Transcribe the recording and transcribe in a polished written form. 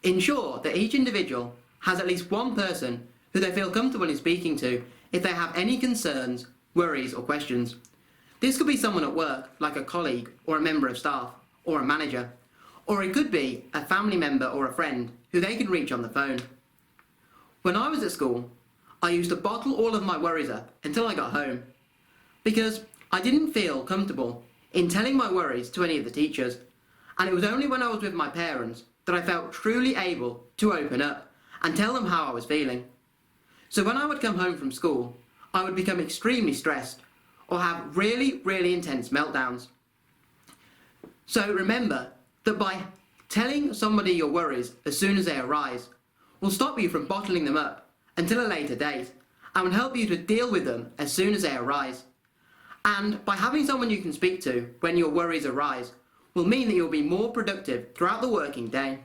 Ensure that each individual has at least one person who they feel comfortable in speaking to if they have any concerns, worries or questions. This could be someone at work, like a colleague or a member of staff or a manager, or it could be a family member or a friend who they can reach on the phone. When I was at school, I used to bottle all of my worries up until I got home, because I didn't feel comfortable in telling my worries to any of the teachers, and it was only when I was with my parents that I felt truly able to open up and tell them how I was feeling. So when I would come home from school, I would become extremely stressed or have really intense meltdowns. So remember that by telling somebody your worries as soon as they arise will stop you from bottling them up until a later date and will help you to deal with them as soon as they arise. And by having someone you can speak to when your worries arise will mean that you'll be more productive throughout the working day.